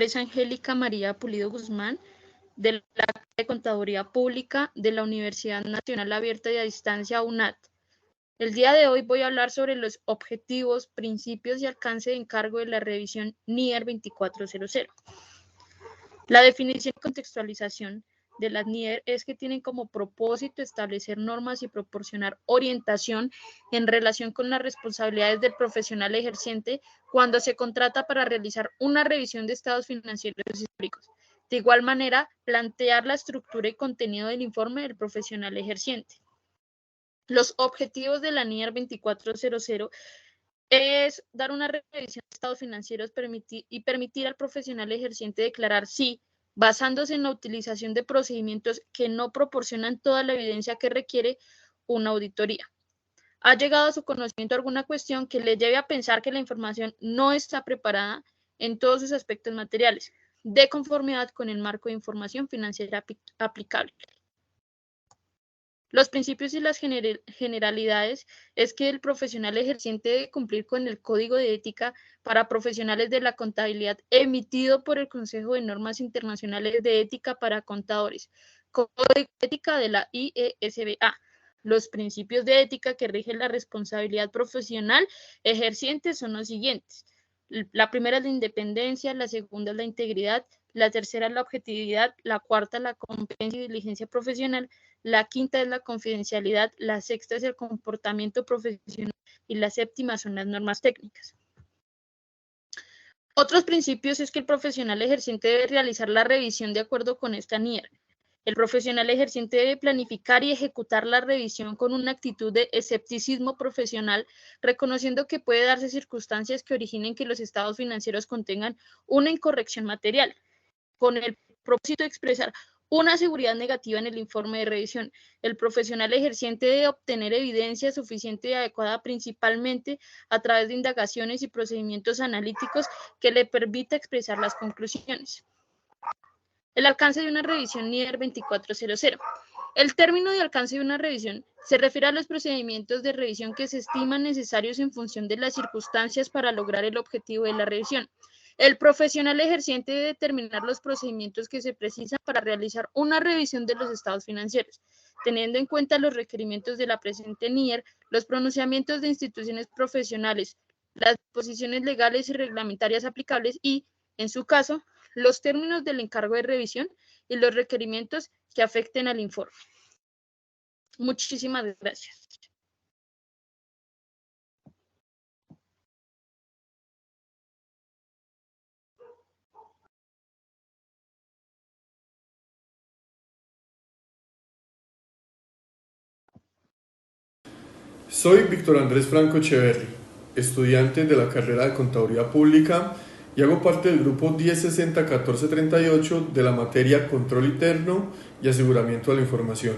nombre es Angélica María Pulido Guzmán, de la Carrera de Contaduría Pública de la Universidad Nacional Abierta y a Distancia UNAD. El día de hoy voy a hablar sobre los objetivos, principios y alcance de encargo de la revisión NIER 2400. La definición y contextualización de las NIER es que tienen como propósito establecer normas y proporcionar orientación en relación con las responsabilidades del profesional ejerciente cuando se contrata para realizar una revisión de estados financieros históricos. De igual manera, plantear la estructura y contenido del informe del profesional ejerciente. Los objetivos de la NIER 2400 es dar una revisión de estados financieros y permitir al profesional ejerciente declarar si, basándose en la utilización de procedimientos que no proporcionan toda la evidencia que requiere una auditoría, ha llegado a su conocimiento alguna cuestión que le lleve a pensar que la información no está preparada en todos sus aspectos materiales, de conformidad con el marco de información financiera aplicable. Los principios y las generalidades es que el profesional ejerciente debe cumplir con el Código de Ética para Profesionales de la Contabilidad emitido por el Consejo de Normas Internacionales de Ética para Contadores, Código de Ética de la IESBA. Los principios de ética que rigen la responsabilidad profesional ejerciente son los siguientes. La primera es la independencia, la segunda es la integridad, la tercera es la objetividad, la cuarta es la competencia y diligencia profesional, la quinta es la confidencialidad, la sexta es el comportamiento profesional y la séptima son las normas técnicas. Otros principios es que el profesional ejerciente debe realizar la revisión de acuerdo con esta NIER. El profesional ejerciente debe planificar y ejecutar la revisión con una actitud de escepticismo profesional, reconociendo que puede darse circunstancias que originen que los estados financieros contengan una incorrección material, con el propósito de expresar una seguridad negativa en el informe de revisión. El profesional ejerciente debe obtener evidencia suficiente y adecuada principalmente a través de indagaciones y procedimientos analíticos que le permita expresar las conclusiones. El alcance de una revisión NIER 2400. El término de alcance de una revisión se refiere a los procedimientos de revisión que se estiman necesarios en función de las circunstancias para lograr el objetivo de la revisión. El profesional ejerciente debe determinar los procedimientos que se precisan para realizar una revisión de los estados financieros, teniendo en cuenta los requerimientos de la presente NIER, los pronunciamientos de instituciones profesionales, las disposiciones legales y reglamentarias aplicables y, en su caso, los términos del encargo de revisión y los requerimientos que afecten al informe. Muchísimas gracias. Soy Víctor Andrés Franco Echeverri, estudiante de la carrera de Contaduría Pública y hago parte del grupo 1060-1438 de la materia Control Interno y Aseguramiento de la Información.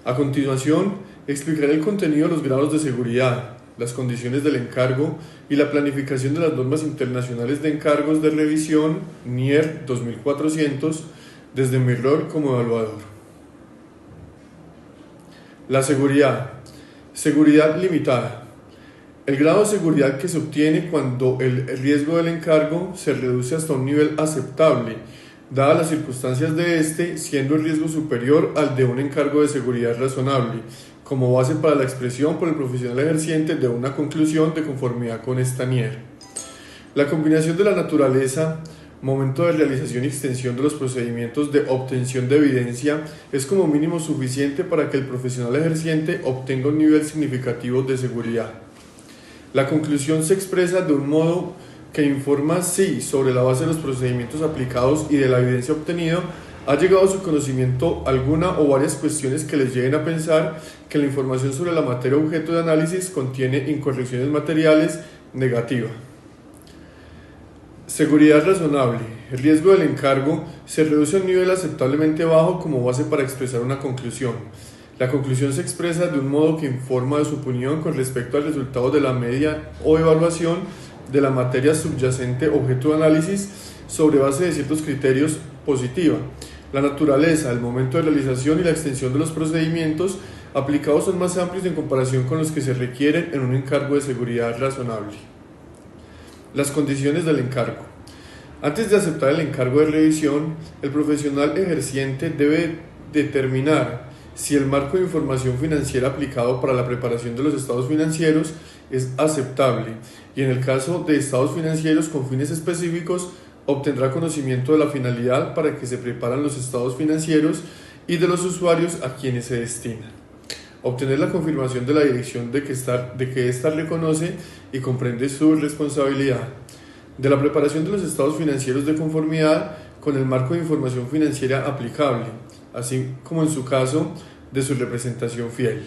A continuación, explicaré el contenido de los grados de seguridad, las condiciones del encargo y la planificación de las normas internacionales de encargos de revisión NIER 2400 desde mi rol como evaluador. La seguridad. Seguridad limitada. El grado de seguridad que se obtiene cuando el riesgo del encargo se reduce hasta un nivel aceptable, dadas las circunstancias de este, siendo el riesgo superior al de un encargo de seguridad razonable, como base para la expresión por el profesional ejerciente de una conclusión de conformidad con esta NIER. La combinación de la naturaleza, momento de realización y extensión de los procedimientos de obtención de evidencia es como mínimo suficiente para que el profesional ejerciente obtenga un nivel significativo de seguridad. La conclusión se expresa de un modo que informa si, sobre la base de los procedimientos aplicados y de la evidencia obtenida, ha llegado a su conocimiento alguna o varias cuestiones que les lleven a pensar que la información sobre la materia objeto de análisis contiene incorrecciones materiales negativas. Seguridad razonable. El riesgo del encargo se reduce a un nivel aceptablemente bajo como base para expresar una conclusión. La conclusión se expresa de un modo que informa de su opinión con respecto al resultado de la media o evaluación de la materia subyacente objeto de análisis sobre base de ciertos criterios positiva. La naturaleza, el momento de realización y la extensión de los procedimientos aplicados son más amplios en comparación con los que se requieren en un encargo de seguridad razonable. Las condiciones del encargo. Antes de aceptar el encargo de revisión, el profesional ejerciente debe determinar si el marco de información financiera aplicado para la preparación de los estados financieros es aceptable y, en el caso de estados financieros con fines específicos, obtendrá conocimiento de la finalidad para que se preparan los estados financieros y de los usuarios a quienes se destinan. Obtener la confirmación de la dirección de que ésta reconoce y comprende su responsabilidad. De la preparación de los estados financieros de conformidad con el marco de información financiera aplicable, así como en su caso de su representación fiel.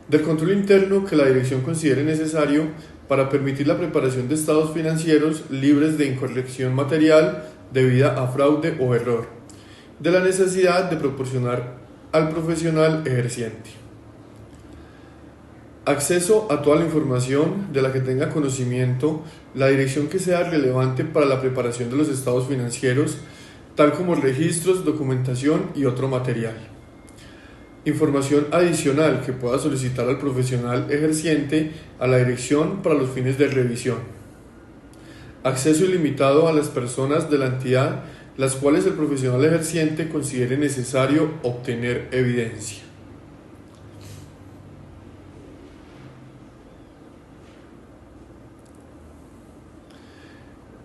Del control interno que la dirección considere necesario para permitir la preparación de estados financieros libres de incorrección material debida a fraude o error. De la necesidad de proporcionar al profesional ejerciente acceso a toda la información de la que tenga conocimiento la dirección que sea relevante para la preparación de los estados financieros, tal como registros, documentación y otro material. Información adicional que pueda solicitar al profesional ejerciente a la dirección para los fines de revisión. Acceso ilimitado a las personas de la entidad, las cuales el profesional ejerciente considere necesario obtener evidencia.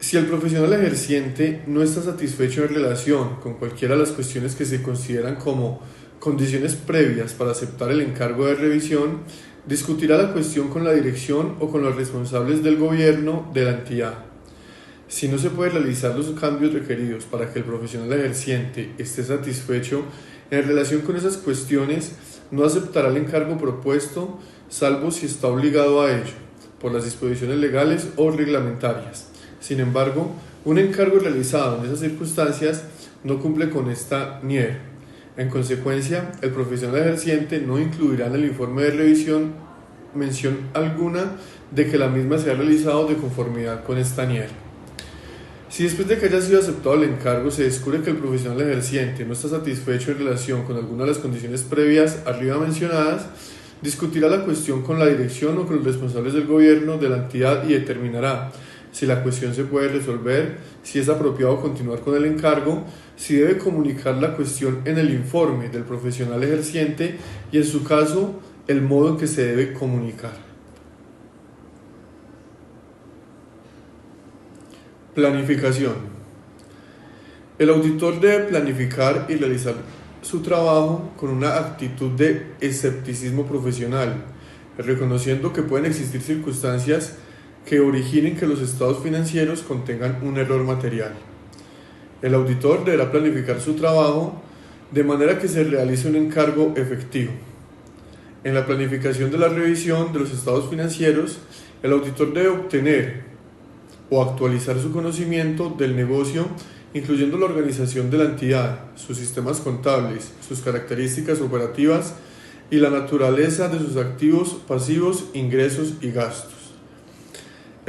Si el profesional ejerciente no está satisfecho en relación con cualquiera de las cuestiones que se consideran como condiciones previas para aceptar el encargo de revisión, discutirá la cuestión con la dirección o con los responsables del gobierno de la entidad. Si no se puede realizar los cambios requeridos para que el profesional ejerciente esté satisfecho en relación con esas cuestiones, no aceptará el encargo propuesto, salvo si está obligado a ello, por las disposiciones legales o reglamentarias. Sin embargo, un encargo realizado en esas circunstancias no cumple con esta NIER. En consecuencia, el profesional ejerciente no incluirá en el informe de revisión mención alguna de que la misma se ha realizado de conformidad con esta NIER. Si después de que haya sido aceptado el encargo se descubre que el profesional ejerciente no está satisfecho en relación con alguna de las condiciones previas arriba mencionadas, discutirá la cuestión con la dirección o con los responsables del gobierno de la entidad y determinará si la cuestión se puede resolver, si es apropiado continuar con el encargo, si debe comunicar la cuestión en el informe del profesional ejerciente y, en su caso, el modo en que se debe comunicar. Planificación. El auditor debe planificar y realizar su trabajo con una actitud de escepticismo profesional, reconociendo que pueden existir circunstancias que originen que los estados financieros contengan un error material. El auditor deberá planificar su trabajo de manera que se realice un encargo efectivo. En la planificación de la revisión de los estados financieros, el auditor debe obtener o actualizar su conocimiento del negocio, incluyendo la organización de la entidad, sus sistemas contables, sus características operativas y la naturaleza de sus activos, pasivos, ingresos y gastos.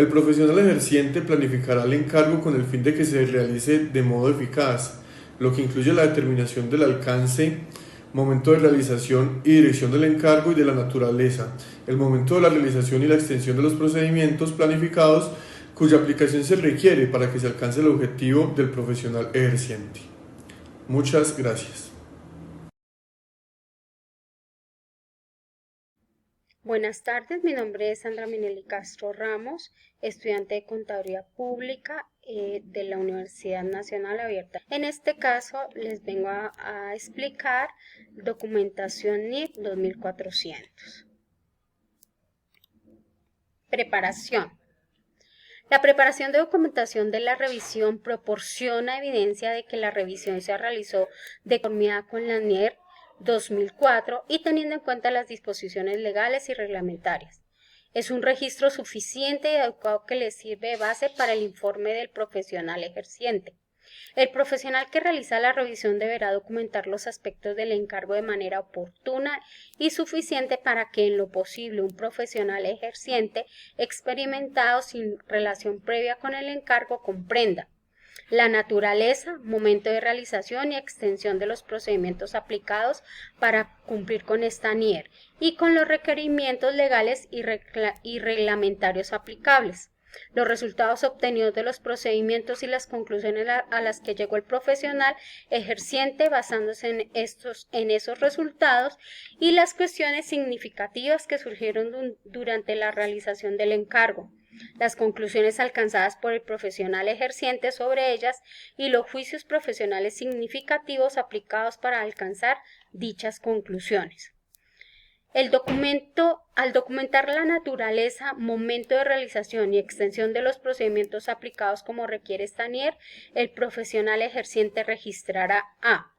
El profesional ejerciente planificará el encargo con el fin de que se realice de modo eficaz, lo que incluye la determinación del alcance, momento de realización y dirección del encargo y de la naturaleza, el momento de la realización y la extensión de los procedimientos planificados cuya aplicación se requiere para que se alcance el objetivo del profesional ejerciente. Muchas gracias. Buenas tardes, mi nombre es Sandra Minelli Castro Ramos, estudiante de Contaduría Pública de la Universidad Nacional Abierta. En este caso les vengo a explicar documentación NIF 2400. Preparación. La preparación de documentación de la revisión proporciona evidencia de que la revisión se realizó de conformidad con la NIER 2004 y teniendo en cuenta las disposiciones legales y reglamentarias. Es un registro suficiente y adecuado que le sirve de base para el informe del profesional ejerciente. El profesional que realiza la revisión deberá documentar los aspectos del encargo de manera oportuna y suficiente para que, en lo posible, un profesional ejerciente experimentado sin relación previa con el encargo comprenda la naturaleza, momento de realización y extensión de los procedimientos aplicados para cumplir con esta NIER y con los requerimientos legales y reglamentarios aplicables. Los resultados obtenidos de los procedimientos y las conclusiones a las que llegó el profesional ejerciente basándose en esos resultados y las cuestiones significativas que surgieron durante la realización del encargo, las conclusiones alcanzadas por el profesional ejerciente sobre ellas y los juicios profesionales significativos aplicados para alcanzar dichas conclusiones. Al documentar la naturaleza, momento de realización y extensión de los procedimientos aplicados como requiere esta NIER, el profesional ejerciente registrará a.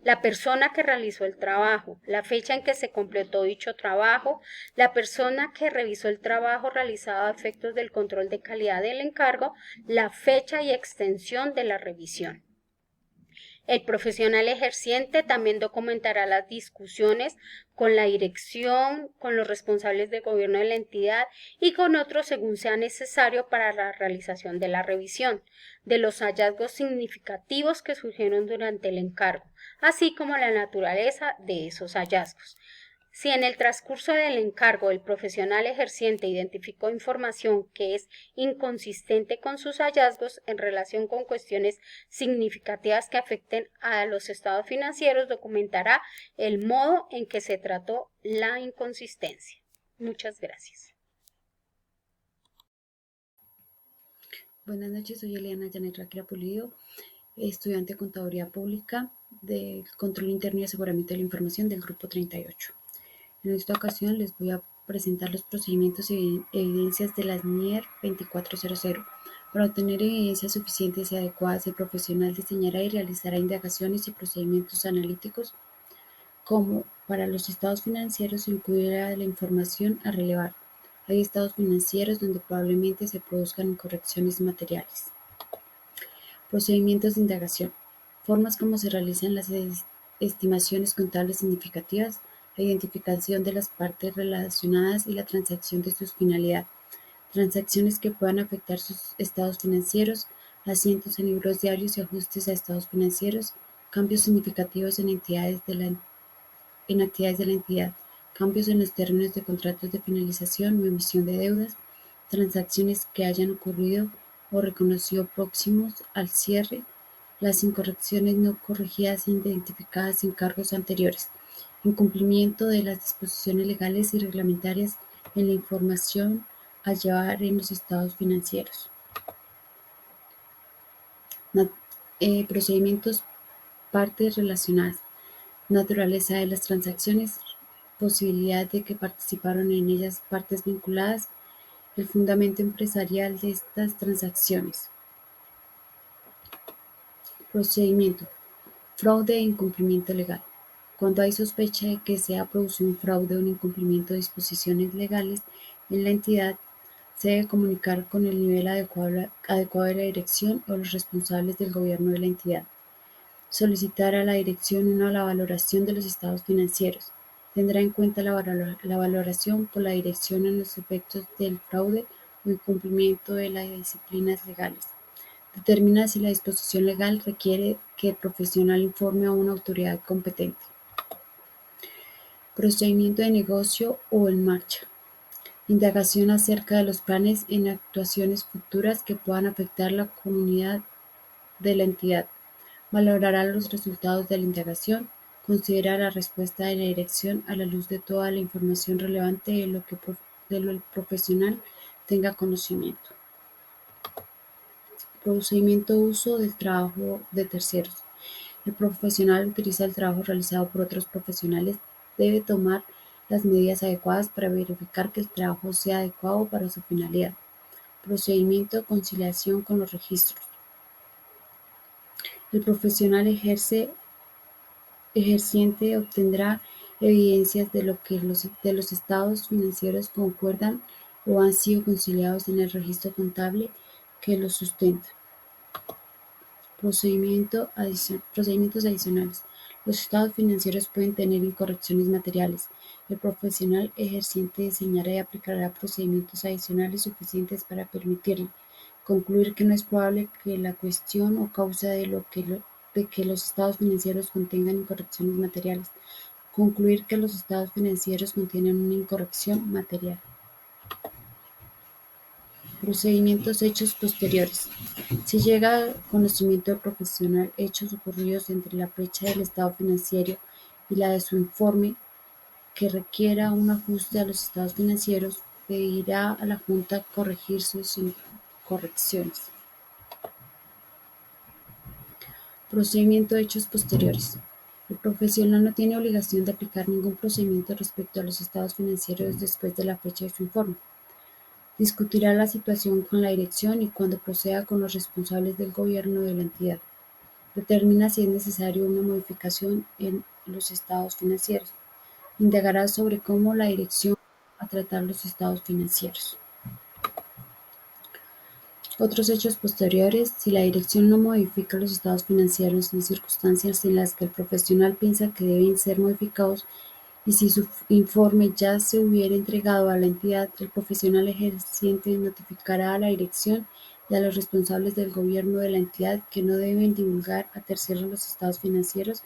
La persona que realizó el trabajo, la fecha en que se completó dicho trabajo, la persona que revisó el trabajo realizado a efectos del control de calidad del encargo, la fecha y extensión de la revisión. El profesional ejerciente también documentará las discusiones con la dirección, con los responsables de gobierno de la entidad y con otros según sea necesario para la realización de la revisión, de los hallazgos significativos que surgieron durante el encargo, así como la naturaleza de esos hallazgos. Si en el transcurso del encargo el profesional ejerciente identificó información que es inconsistente con sus hallazgos en relación con cuestiones significativas que afecten a los estados financieros, documentará el modo en que se trató la inconsistencia. Muchas gracias. Buenas noches, soy Eliana Janet Raquel Pulido, estudiante de Contaduría Pública del Control Interno y Aseguramiento de la Información del Grupo 38. En esta ocasión les voy a presentar los procedimientos y evidencias de las NIER 2400. Para obtener evidencias suficientes y adecuadas, el profesional diseñará y realizará indagaciones y procedimientos analíticos como para los estados financieros se incluirá la información a relevar. Hay estados financieros donde probablemente se produzcan incorrecciones materiales. Procedimientos de indagación. Formas como se realizan las estimaciones contables significativas, la identificación de las partes relacionadas y la transacción de su finalidad. Transacciones que puedan afectar sus estados financieros, asientos en libros diarios y ajustes a estados financieros, cambios significativos en actividades de la entidad, cambios en los términos de contratos de finalización o emisión de deudas, transacciones que hayan ocurrido o reconocido próximos al cierre, las incorrecciones no corregidas e identificadas en cargos anteriores, incumplimiento de las disposiciones legales y reglamentarias en la información a llevar en los estados financieros. Procedimientos, partes relacionadas, naturaleza de las transacciones, posibilidad de que participaron en ellas partes vinculadas, el fundamento empresarial de estas transacciones. Procedimiento, fraude e incumplimiento legal. Cuando hay sospecha de que se ha producido un fraude o un incumplimiento de disposiciones legales en la entidad, se debe comunicar con el nivel adecuado de la dirección o los responsables del gobierno de la entidad. Solicitar a la dirección una valoración de los estados financieros. Tendrá en cuenta la valoración por la dirección en los efectos del fraude o incumplimiento de las disciplinas legales. Determina si la disposición legal requiere que el profesional informe a una autoridad competente. Procedimiento de negocio o en marcha. Indagación acerca de los planes en actuaciones futuras que puedan afectar la comunidad de la entidad. Valorará los resultados de la indagación, considera la respuesta de la dirección a la luz de toda la información relevante de lo que el profesional tenga conocimiento. Procedimiento de uso del trabajo de terceros. El profesional utiliza el trabajo realizado por otros profesionales, debe tomar las medidas adecuadas para verificar que el trabajo sea adecuado para su finalidad. Procedimiento de conciliación con los registros. El profesional ejerciente obtendrá evidencias de lo que los estados financieros concuerdan o han sido conciliados en el registro contable que los sustenta. Procedimientos adicionales. Los estados financieros pueden tener incorrecciones materiales. El profesional ejerciente diseñará y aplicará procedimientos adicionales suficientes para permitirle concluir que no es probable que la cuestión o causa de que los estados financieros contengan incorrecciones materiales. Concluir que los estados financieros contienen una incorrección material. Procedimientos hechos posteriores. Si llega a conocimiento del profesional hechos ocurridos entre la fecha del estado financiero y la de su informe que requiera un ajuste a los estados financieros, pedirá a la Junta corregir sus incorrecciones. Procedimiento de hechos posteriores. El profesional no tiene obligación de aplicar ningún procedimiento respecto a los estados financieros después de la fecha de su informe. Discutirá la situación con la dirección y cuando proceda con los responsables del gobierno de la entidad. Determina si es necesario una modificación en los estados financieros. Indagará sobre cómo la dirección va a tratar los estados financieros. Otros hechos posteriores. Si la dirección no modifica los estados financieros en circunstancias en las que el profesional piensa que deben ser modificados y si su informe ya se hubiera entregado a la entidad, el profesional ejerciente notificará a la dirección y a los responsables del gobierno de la entidad que no deben divulgar a terceros los estados financieros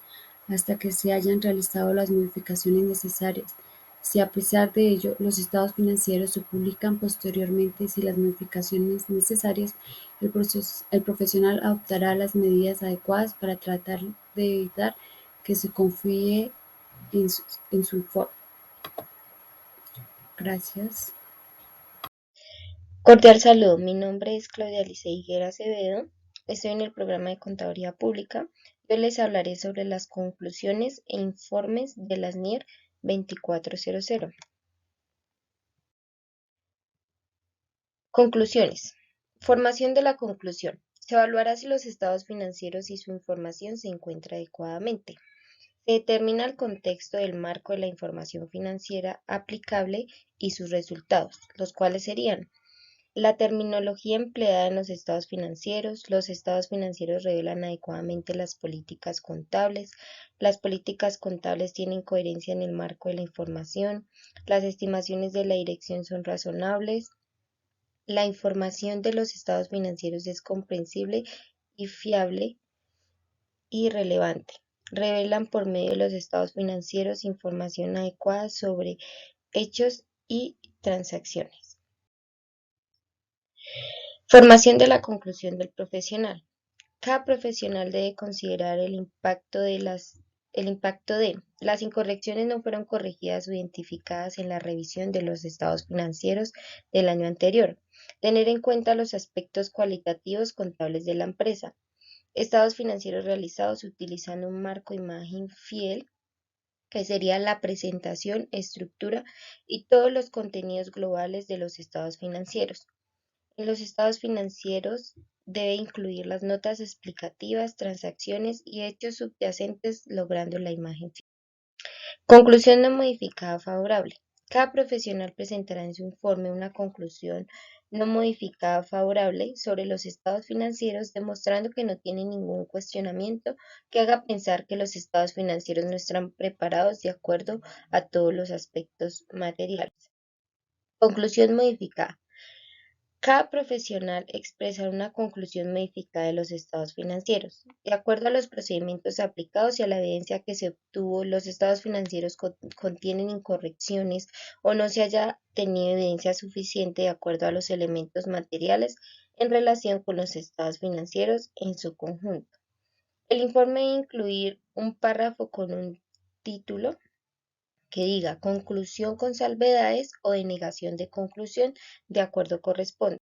hasta que se hayan realizado las modificaciones necesarias. Si a pesar de ello los estados financieros se publican posteriormente sin las modificaciones necesarias, el profesional adoptará las medidas adecuadas para tratar de evitar que se confíe en su informe. Gracias. Cordial saludo, mi nombre es Claudia Alice Higuera Acevedo, estoy en el programa de Contaduría Pública. Yo les hablaré sobre las conclusiones e informes de las NIR 2400. Conclusiones. Formación de la conclusión. Se evaluará si los estados financieros y su información se encuentran adecuadamente. Se determina el contexto del marco de la información financiera aplicable y sus resultados, los cuales serían: la terminología empleada en los estados financieros revelan adecuadamente las políticas contables tienen coherencia en el marco de la información, las estimaciones de la dirección son razonables, la información de los estados financieros es comprensible y fiable y relevante. Revelan por medio de los estados financieros información adecuada sobre hechos y transacciones. Formación de la conclusión del profesional. Cada profesional debe considerar el impacto de las incorrecciones no fueron corregidas o identificadas en la revisión de los estados financieros del año anterior. Tener en cuenta los aspectos cualitativos contables de la empresa. Estados financieros realizados utilizando un marco imagen fiel, que sería la presentación, estructura y todos los contenidos globales de los estados financieros. En los estados financieros debe incluir las notas explicativas, transacciones y hechos subyacentes, logrando la imagen final. Conclusión no modificada favorable. Cada profesional presentará en su informe una conclusión no modificada favorable sobre los estados financieros, demostrando que no tiene ningún cuestionamiento que haga pensar que los estados financieros no están preparados de acuerdo a todos los aspectos materiales. Conclusión modificada. Cada profesional expresará una conclusión modificada de los estados financieros. De acuerdo a los procedimientos aplicados y a la evidencia que se obtuvo, los estados financieros contienen incorrecciones o no se haya tenido evidencia suficiente de acuerdo a los elementos materiales en relación con los estados financieros en su conjunto. El informe debe incluir un párrafo con un título que diga conclusión con salvedades o denegación de conclusión, de acuerdo corresponde.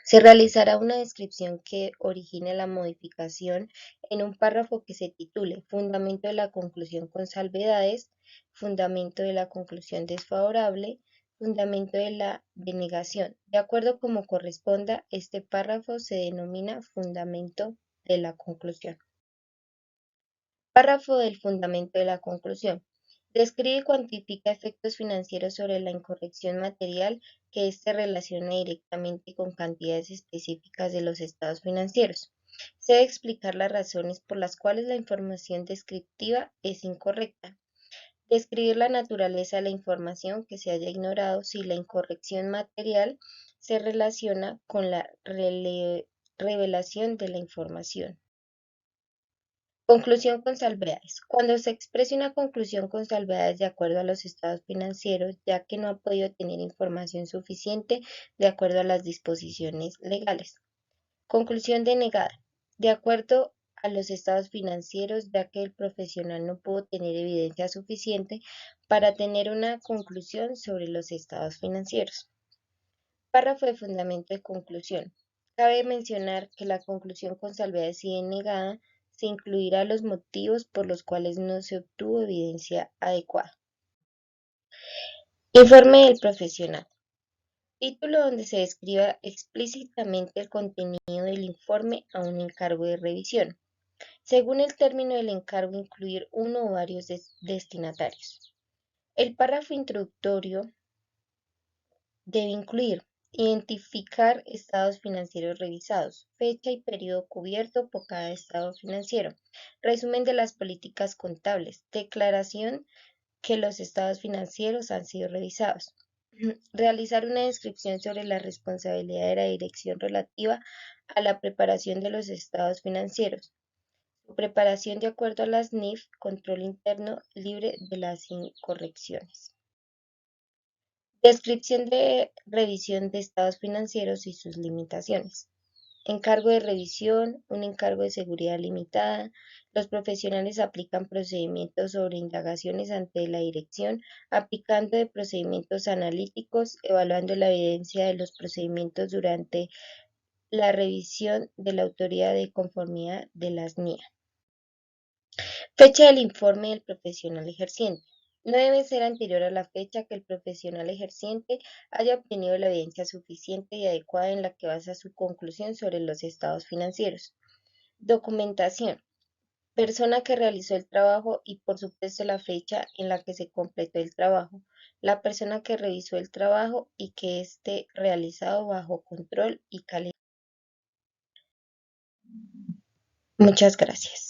Se realizará una descripción que origine la modificación en un párrafo que se titule Fundamento de la conclusión con salvedades, Fundamento de la conclusión desfavorable, Fundamento de la denegación. De acuerdo como corresponda, este párrafo se denomina Fundamento de la conclusión. Párrafo del fundamento de la conclusión. Describe y cuantifica efectos financieros sobre la incorrección material que éste relaciona directamente con cantidades específicas de los estados financieros. Se debe explicar las razones por las cuales la información descriptiva es incorrecta. Describir la naturaleza de la información que se haya ignorado si la incorrección material se relaciona con la revelación de la información. Conclusión con salvedades. Cuando se exprese una conclusión con salvedades de acuerdo a los estados financieros, ya que no ha podido tener información suficiente de acuerdo a las disposiciones legales. Conclusión denegada. De acuerdo a los estados financieros, ya que el profesional no pudo tener evidencia suficiente para tener una conclusión sobre los estados financieros. Párrafo de fundamento de conclusión. Cabe mencionar que la conclusión con salvedades y denegada se incluirá los motivos por los cuales no se obtuvo evidencia adecuada. Informe del profesional. Título donde se describa explícitamente el contenido del informe a un encargo de revisión. Según el término del encargo, incluir uno o varios destinatarios. El párrafo introductorio debe incluir identificar estados financieros revisados, fecha y periodo cubierto por cada estado financiero, resumen de las políticas contables, declaración que los estados financieros han sido revisados, realizar una descripción sobre la responsabilidad de la dirección relativa a la preparación de los estados financieros, su preparación de acuerdo a las NIF, control interno libre de las incorrecciones. Descripción de revisión de estados financieros y sus limitaciones. Encargo de revisión, un encargo de seguridad limitada. Los profesionales aplican procedimientos sobre indagaciones ante la dirección, aplicando de procedimientos analíticos, evaluando la evidencia de los procedimientos durante la revisión de la autoridad de conformidad de las NIA. Fecha del informe del profesional ejerciente. No debe ser anterior a la fecha que el profesional ejerciente haya obtenido la evidencia suficiente y adecuada en la que basa su conclusión sobre los estados financieros. Documentación. Persona que realizó el trabajo y por supuesto la fecha en la que se completó el trabajo. La persona que revisó el trabajo y que esté realizado bajo control y calidad. Muchas gracias.